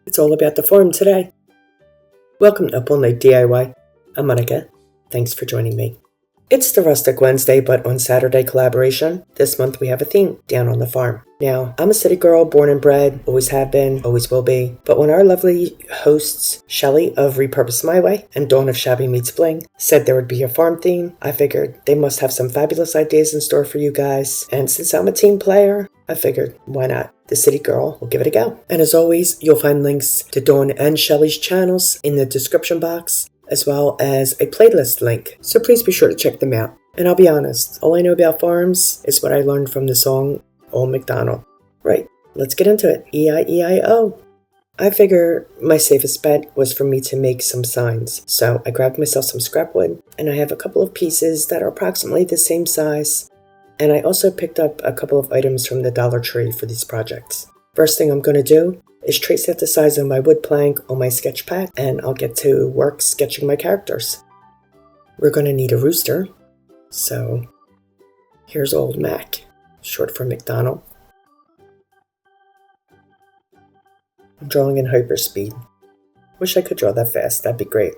It's all about the farm today. Welcome to Up All Night DIY. I'm Monica. Thanks for joining me. It's the Rustic Wednesday, but on Saturday collaboration. This month we have a theme, Down on the Farm. Now, I'm a city girl, born and bred, always have been, always will be. But when our lovely hosts, Shelly of Repurpose My Way and Dawn of Shabby Meets Bling, said there would be a farm theme, I figured they must have some fabulous ideas in store for you guys. And since I'm a team player, I figured, why not? The city girl will give it a go. And as always, you'll find links to Dawn and Shelly's channels in the description box, as well as a playlist link, so please be sure to check them out. And I'll be honest, all I know about farms is what I learned from the song Old MacDonald. Right, let's get into it. E-I-E-I-O. I figure my safest bet was for me to make some signs, so I grabbed myself some scrap wood, and I have a couple of pieces that are approximately the same size, and I also picked up a couple of items from the Dollar Tree for these projects. First thing I'm going to do is trace out the size of my wood plank on my sketch pad, and I'll get to work sketching my characters. We're going to need a rooster, so here's Old Mac, short for McDonald. I'm drawing in hyperspeed. Wish I could draw that fast, that'd be great.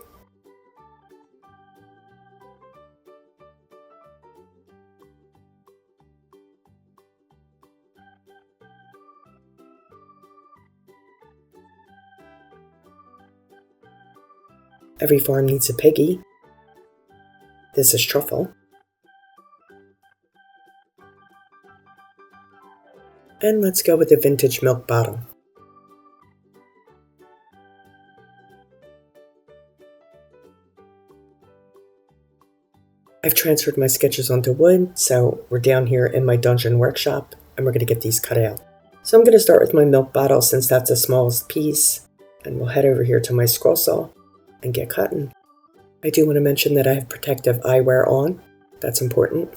Every farm needs a piggy. This is Truffle. And let's go with a vintage milk bottle. I've transferred my sketches onto wood, so we're down here in my dungeon workshop, and we're going to get these cut out. So I'm going to start with my milk bottle since that's the smallest piece, and we'll head over here to my scroll saw and get cutting. I do want to mention that I have protective eyewear on. That's important.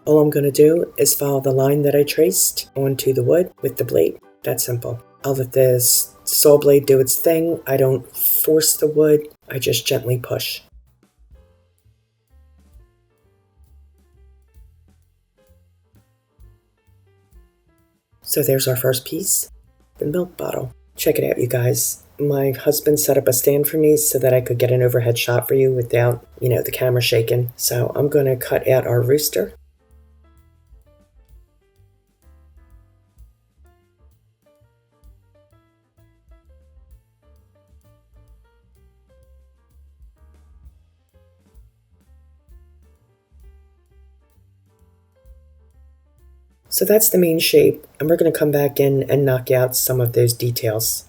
All I'm going to do is follow the line that I traced onto the wood with the blade. That's simple. I'll let this saw blade do its thing. I don't force the wood. I just gently push. So there's our first piece, the milk bottle. Check it out, you guys. My husband set up a stand for me so that I could get an overhead shot for you without, the camera shaking. So I'm going to cut out our rooster. So that's the main shape, and we're going to come back in and knock out some of those details.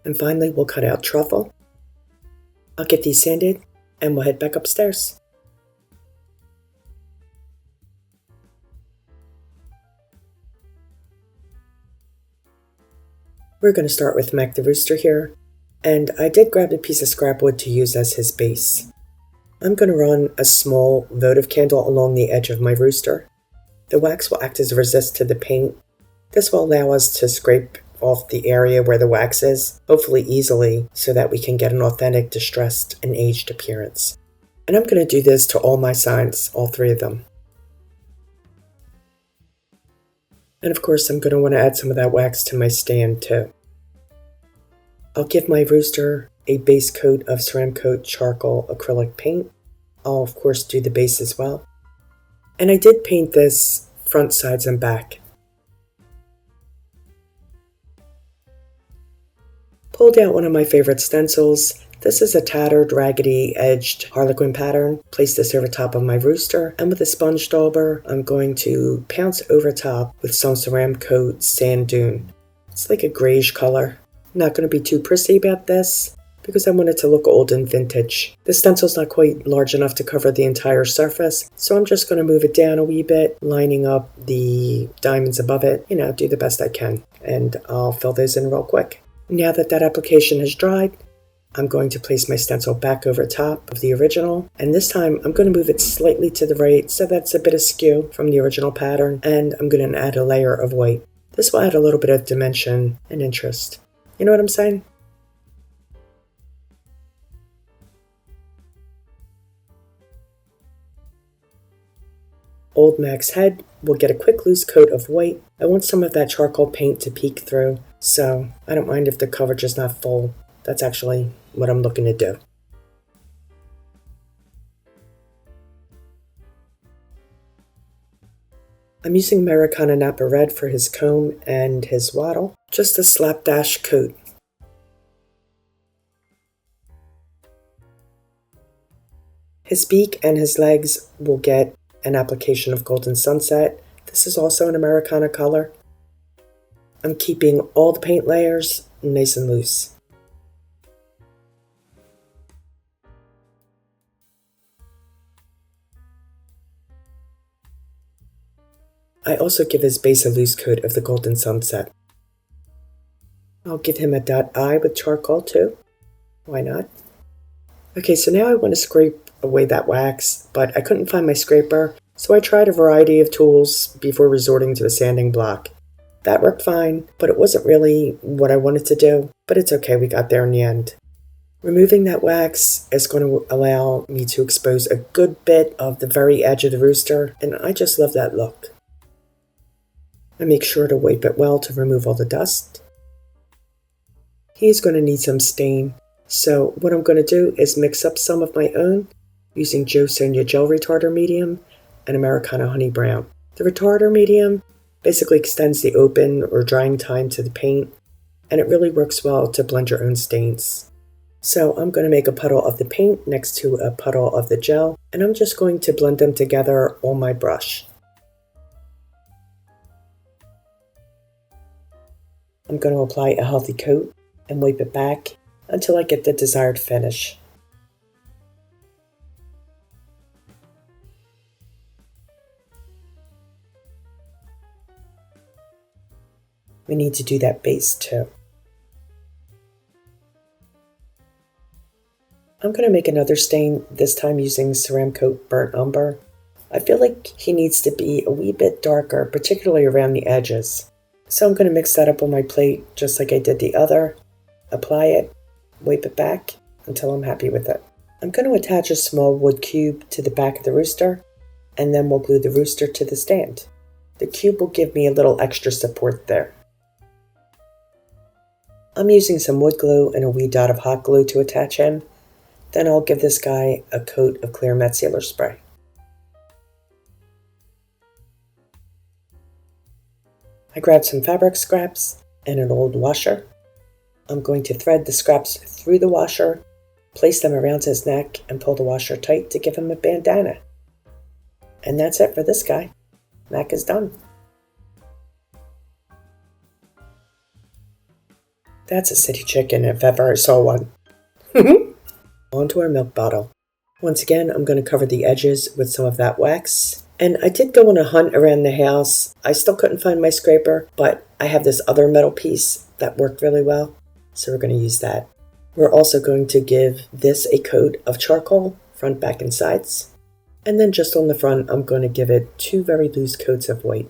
And finally, we'll cut out Truffle. I'll get these sanded, and we'll head back upstairs. We're going to start with Mac the Rooster here, and I did grab a piece of scrap wood to use as his base. I'm going to run a small votive candle along the edge of my rooster. The wax will act as a resist to the paint. This will allow us to scrape off the area where the wax is, hopefully easily, so that we can get an authentic, distressed, and aged appearance. And I'm going to do this to all my signs, all three of them. And of course, I'm going to want to add some of that wax to my stand too. I'll give my rooster a base coat of Ceramcoat charcoal acrylic paint. I'll of course do the base as well. And I did paint this front, sides, and back. Pulled out one of my favorite stencils. This is a tattered, raggedy-edged harlequin pattern. Place this over top of my rooster, and with a sponge dauber, I'm going to pounce over top with some Ceramcoat Sand Dune. It's like a grayish color. I'm not going to be too prissy about this, because I want it to look old and vintage. The stencil's not quite large enough to cover the entire surface, so I'm just going to move it down a wee bit, lining up the diamonds above it, do the best I can, and I'll fill those in real quick. Now that application has dried, I'm going to place my stencil back over top of the original, and this time I'm going to move it slightly to the right so that's a bit askew from the original pattern, and I'm going to add a layer of white. This will add a little bit of dimension and interest. You know what I'm saying? Old Mac's head will get a quick loose coat of white. I want some of that charcoal paint to peek through, so I don't mind if the coverage is not full. That's actually what I'm looking to do. I'm using Americana Napa Red for his comb and his wattle, just a slapdash coat. His beak and his legs will get an application of Golden Sunset. This is also an Americana color. I'm keeping all the paint layers nice and loose. I also give his base a loose coat of the Golden Sunset. I'll give him a dot eye with charcoal too. Why not? Okay, so now I want to scrape away that wax, but I couldn't find my scraper, so I tried a variety of tools before resorting to a sanding block. That worked fine, but it wasn't really what I wanted to do, but it's okay, we got there in the end. Removing that wax is going to allow me to expose a good bit of the very edge of the rooster, and I just love that look. I make sure to wipe it well to remove all the dust. He's going to need some stain, so what I'm going to do is mix up some of my own using JoSonja Gel Retarder Medium and Americana Honey Brown. The Retarder Medium basically extends the open or drying time to the paint, and it really works well to blend your own stains. So I'm going to make a puddle of the paint next to a puddle of the gel, and I'm just going to blend them together on my brush. I'm going to apply a healthy coat and wipe it back until I get the desired finish. We need to do that base too. I'm going to make another stain, this time using Ceramcoat Burnt Umber. I feel like he needs to be a wee bit darker, particularly around the edges. So I'm going to mix that up on my plate just like I did the other, apply it, wipe it back until I'm happy with it. I'm going to attach a small wood cube to the back of the rooster, and then we'll glue the rooster to the stand. The cube will give me a little extra support there. I'm using some wood glue and a wee dot of hot glue to attach him. Then I'll give this guy a coat of clear matte sealer spray. I grabbed some fabric scraps and an old washer. I'm going to thread the scraps through the washer, place them around his neck, and pull the washer tight to give him a bandana. And that's it for this guy. Mac is done. That's a city chicken if ever I saw one. Onto our milk bottle. Once again, I'm going to cover the edges with some of that wax. And I did go on a hunt around the house. I still couldn't find my scraper, but I have this other metal piece that worked really well, so we're going to use that. We're also going to give this a coat of charcoal, front, back, and sides. And then just on the front, I'm going to give it 2 very loose coats of white.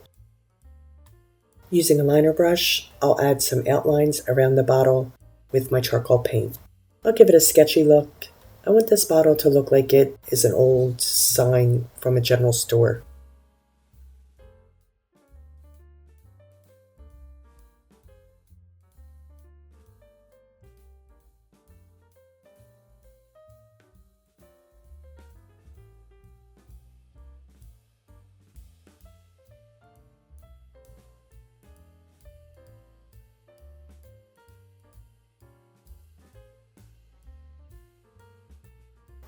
Using a liner brush, I'll add some outlines around the bottle with my charcoal paint. I'll give it a sketchy look. I want this bottle to look like it is an old sign from a general store.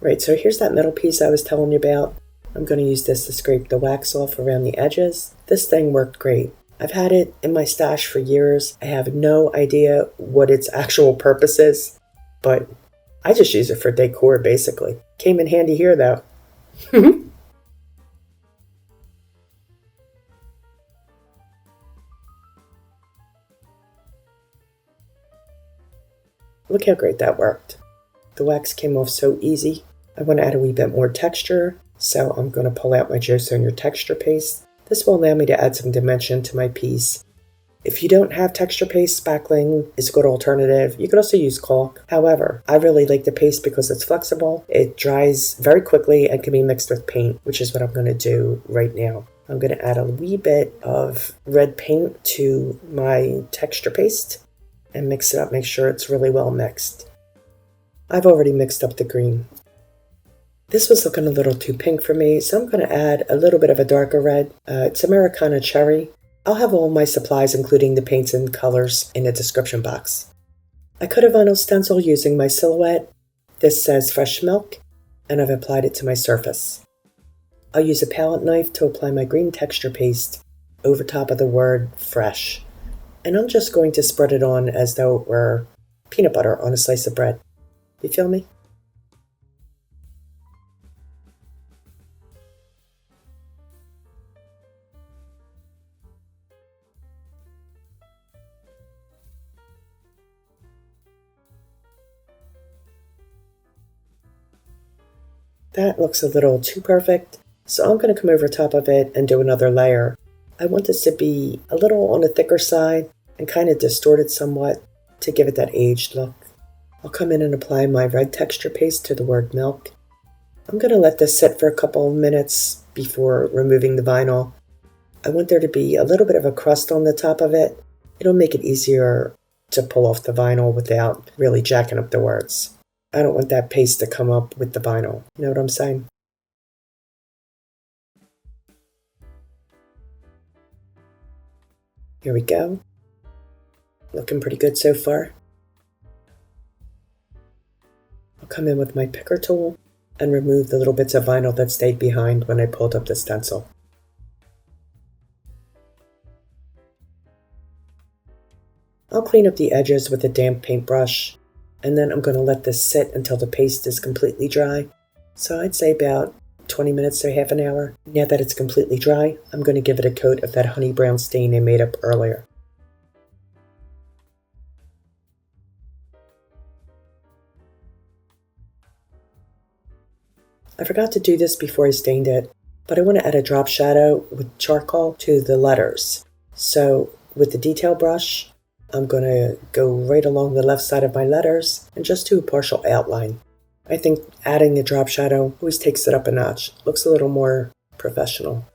Right, so here's that metal piece I was telling you about. I'm going to use this to scrape the wax off around the edges. This thing worked great. I've had it in my stash for years. I have no idea what its actual purpose is, but I just use it for decor, basically. Came in handy here, though. Look how great that worked. The wax came off so easy. I want to add a wee bit more texture, so I'm going to pull out my JoSonja texture paste. This will allow me to add some dimension to my piece. If you don't have texture paste, spackling is a good alternative. You could also use caulk. However, I really like the paste because it's flexible. It dries very quickly and can be mixed with paint, which is what I'm going to do right now. I'm going to add a wee bit of red paint to my texture paste and mix it up, make sure it's really well mixed. I've already mixed up the green. This was looking a little too pink for me, so I'm going to add a little bit of a darker red. It's Americana Cherry. I'll have all my supplies, including the paints and colors, in the description box. I cut a vinyl stencil using my silhouette. This says Fresh Milk, and I've applied it to my surface. I'll use a palette knife to apply my green texture paste over top of the word Fresh. And I'm just going to spread it on as though it were peanut butter on a slice of bread. You feel me? That looks a little too perfect, so I'm going to come over top of it and do another layer. I want this to be a little on the thicker side and kind of distorted somewhat to give it that aged look. I'll come in and apply my red texture paste to the word milk. I'm going to let this sit for a couple of minutes before removing the vinyl. I want there to be a little bit of a crust on the top of it. It'll make it easier to pull off the vinyl without really jacking up the words. I don't want that paste to come up with the vinyl. You know what I'm saying? Here we go. Looking pretty good so far. I'll come in with my picker tool and remove the little bits of vinyl that stayed behind when I pulled up the stencil. I'll clean up the edges with a damp paintbrush, and then I'm going to let this sit until the paste is completely dry. So I'd say about 20 minutes to half an hour. Now that it's completely dry, I'm going to give it a coat of that honey brown stain I made up earlier. I forgot to do this before I stained it, but I want to add a drop shadow with charcoal to the letters. So with the detail brush, I'm going to go right along the left side of my letters and just do a partial outline. I think adding a drop shadow always takes it up a notch. Looks a little more professional.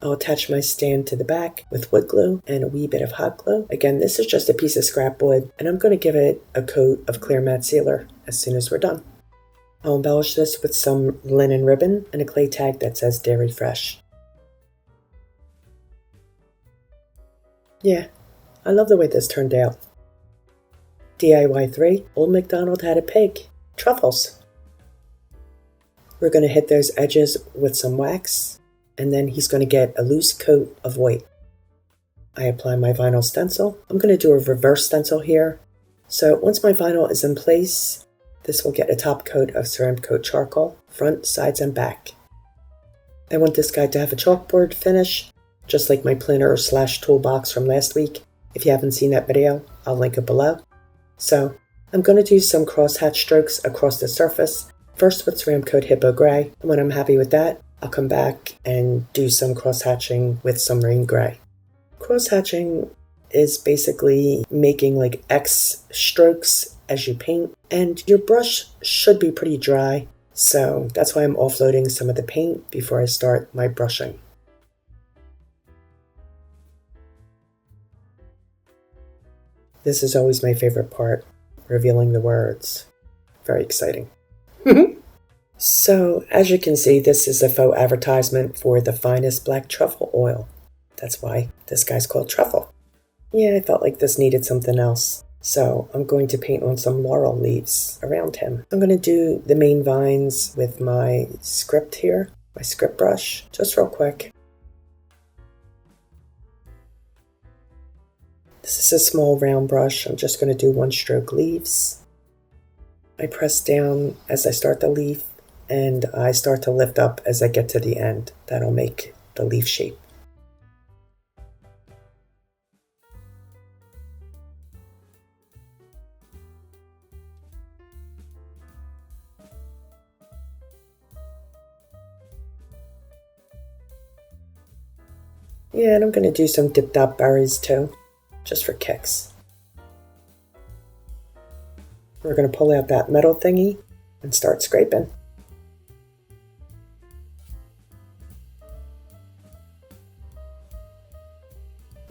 I'll attach my stand to the back with wood glue and a wee bit of hot glue. Again, this is just a piece of scrap wood, and I'm going to give it a coat of clear matte sealer as soon as we're done. I'll embellish this with some linen ribbon and a clay tag that says Dairy Fresh. Yeah, I love the way this turned out. DIY 3, Old MacDonald had a pig. Truffles. We're going to hit those edges with some wax, and then he's going to get a loose coat of white. I apply my vinyl stencil. I'm going to do a reverse stencil here. So once my vinyl is in place, this will get a top coat of Ceramcoat charcoal, front, sides, and back. I want this guy to have a chalkboard finish, just like my planner / toolbox from last week. If you haven't seen that video, I'll link it below. So I'm going to do some crosshatch strokes across the surface, first with Ceramcoat Hippo Gray, and when I'm happy with that, I'll come back and do some cross-hatching with some rain gray. Cross-hatching is basically making like X strokes as you paint, and your brush should be pretty dry, so that's why I'm offloading some of the paint before I start my brushing. This is always my favorite part, revealing the words. Very exciting. So, as you can see, this is a faux advertisement for the finest black truffle oil. That's why this guy's called Truffle. Yeah, I felt like this needed something else. So I'm going to paint on some laurel leaves around him. I'm going to do the main vines with my script here, my script brush, just real quick. This is a small round brush. I'm just going to do one stroke leaves. I press down as I start the leaf, and I start to lift up as I get to the end. That'll make the leaf shape. Yeah, and I'm going to do some dip dot berries too, just for kicks. We're going to pull out that metal thingy and start scraping.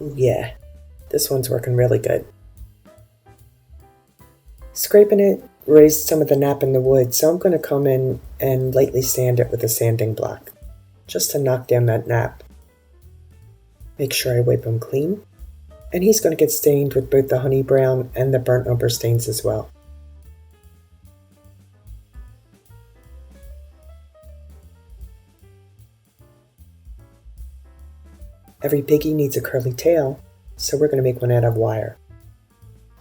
Ooh, yeah, this one's working really good. Scraping it raised some of the nap in the wood, so I'm going to come in and lightly sand it with a sanding block, just to knock down that nap. Make sure I wipe him clean, and he's going to get stained with both the honey brown and the burnt umber stains as well. Every piggy needs a curly tail, so we're going to make one out of wire.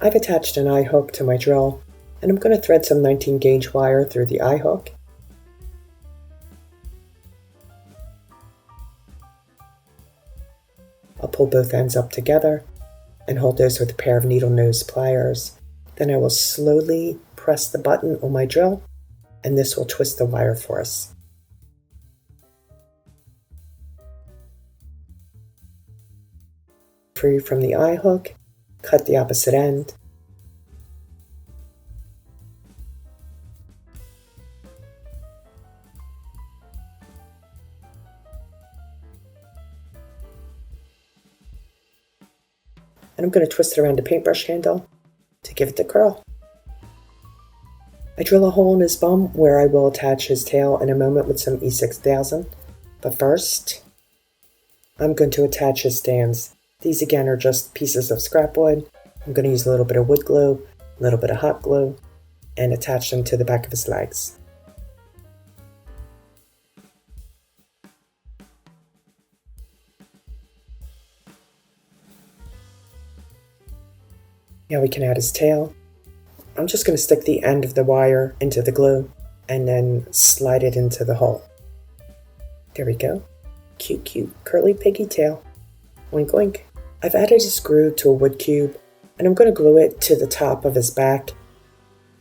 I've attached an eye hook to my drill, and I'm going to thread some 19 gauge wire through the eye hook. I'll pull both ends up together and hold those with a pair of needle nose pliers. Then I will slowly press the button on my drill, and this will twist the wire for us. Free from the eye hook, cut the opposite end. And I'm going to twist it around a paintbrush handle to give it the curl. I drill a hole in his bum where I will attach his tail in a moment with some E6000. But first, I'm going to attach his stands. These again are just pieces of scrap wood. I'm going to use a little bit of wood glue, a little bit of hot glue, and attach them to the back of his legs. Now we can add his tail. I'm just going to stick the end of the wire into the glue and then slide it into the hole. There we go. Cute, cute, curly piggy tail. Oink, oink. I've added a screw to a wood cube, and I'm going to glue it to the top of his back.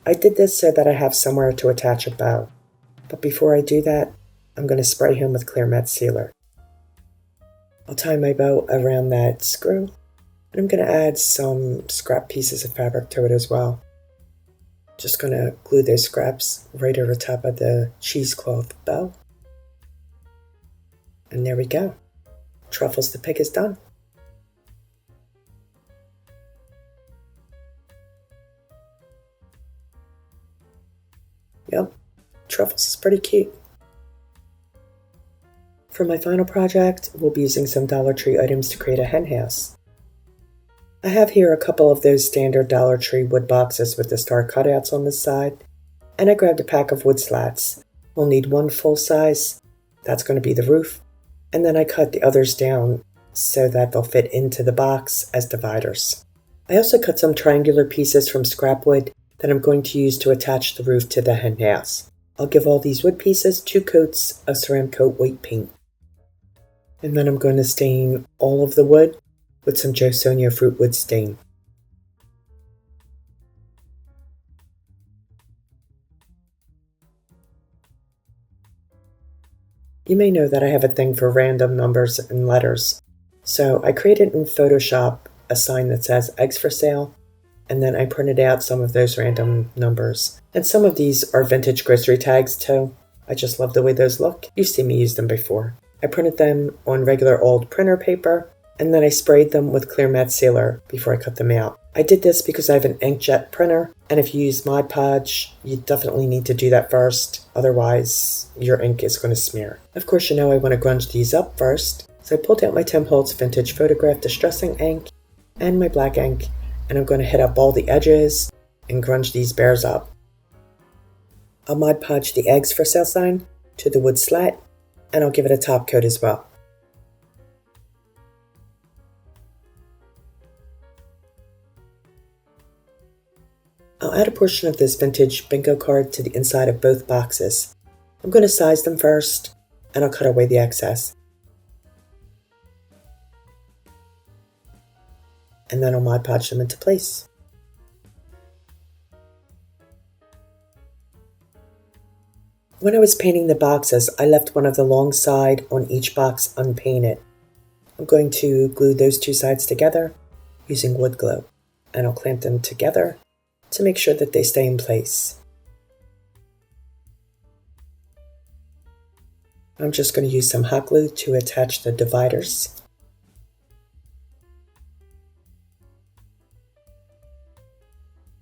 I did this so that I have somewhere to attach a bow. But before I do that, I'm going to spray him with clear matte sealer. I'll tie my bow around that screw, and I'm going to add some scrap pieces of fabric to it as well. Just going to glue those scraps right over top of the cheesecloth bow. And there we go. Truffles the pig is done. Yep, Truffles is pretty cute. For my final project, we'll be using some Dollar Tree items to create a hen house. I have here a couple of those standard Dollar Tree wood boxes with the star cutouts on the side, and I grabbed a pack of wood slats. We'll need one full size, that's going to be the roof, and then I cut the others down so that they'll fit into the box as dividers. I also cut some triangular pieces from scrap wood that I'm going to use to attach the roof to the hen house. I'll give all these wood pieces 2 coats of Ceramcoat white paint. And then I'm going to stain all of the wood with some JoSonja fruit wood stain. You may know that I have a thing for random numbers and letters, so I created in Photoshop a sign that says eggs for sale, and then I printed out some of those random numbers. And some of these are vintage grocery tags too. I just love the way those look. You've seen me use them before. I printed them on regular old printer paper, and then I sprayed them with clear matte sealer before I cut them out. I did this because I have an inkjet printer, and if you use Mod Podge, you definitely need to do that first, otherwise your ink is going to smear. Of course, you know I want to grunge these up first, so I pulled out my Tim Holtz Vintage Photograph Distressing ink and my black ink, and I'm going to hit up all the edges and grunge these bears up. I'll Mod Podge the eggs for sale sign to the wood slat, and I'll give it a top coat as well. I'll add a portion of this vintage bingo card to the inside of both boxes. I'm going to size them first, and I'll cut away the excess. And then I'll Mod Podge them into place. When I was painting the boxes, I left one of the long side on each box unpainted. I'm going to glue those two sides together using wood glue, and I'll clamp them together to make sure that they stay in place. I'm just going to use some hot glue to attach the dividers.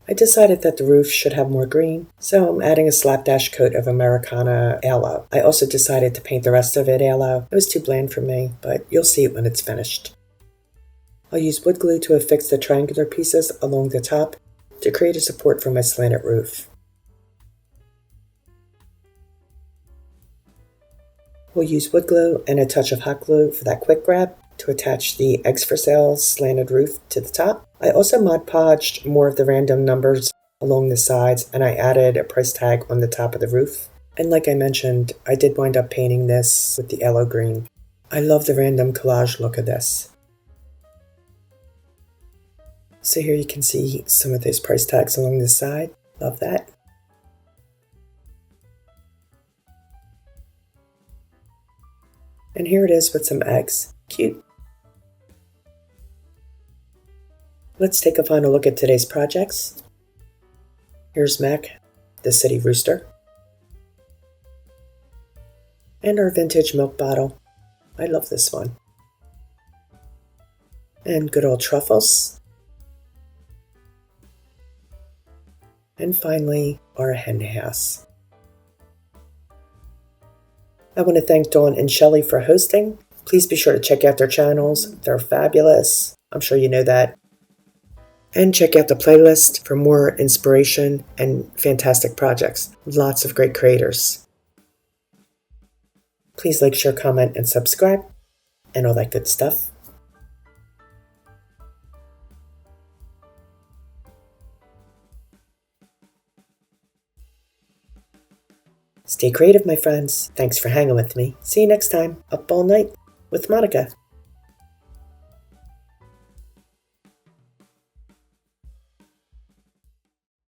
I decided that the roof should have more green, so I'm adding a slapdash coat of Americana yellow. I also decided to paint the rest of it yellow. It was too bland for me, but you'll see it when it's finished. I'll use wood glue to affix the triangular pieces along the top to create a support for my slanted roof. We'll use wood glue and a touch of hot glue for that quick grab to attach the eggs for sale slanted roof to the top. I also Mod Podged more of the random numbers along the sides, and I added a price tag on the top of the roof. And like I mentioned, I did wind up painting this with the yellow green. I love the random collage look of this. So here you can see some of those price tags along the side. Love that. And here it is with some eggs. Cute. Let's take a final look at today's projects. Here's Mac, the city rooster. And our vintage milk bottle. I love this one. And good old truffles. And finally, our hen house. I want to thank Dawn and Shelly for hosting. Please be sure to check out their channels. They're fabulous. I'm sure you know that. And check out the playlist for more inspiration and fantastic projects. Lots of great creators. Please like, share, comment, and subscribe, and all that good stuff. Stay creative, my friends. Thanks for hanging with me. See you next time. Up all night with Monica.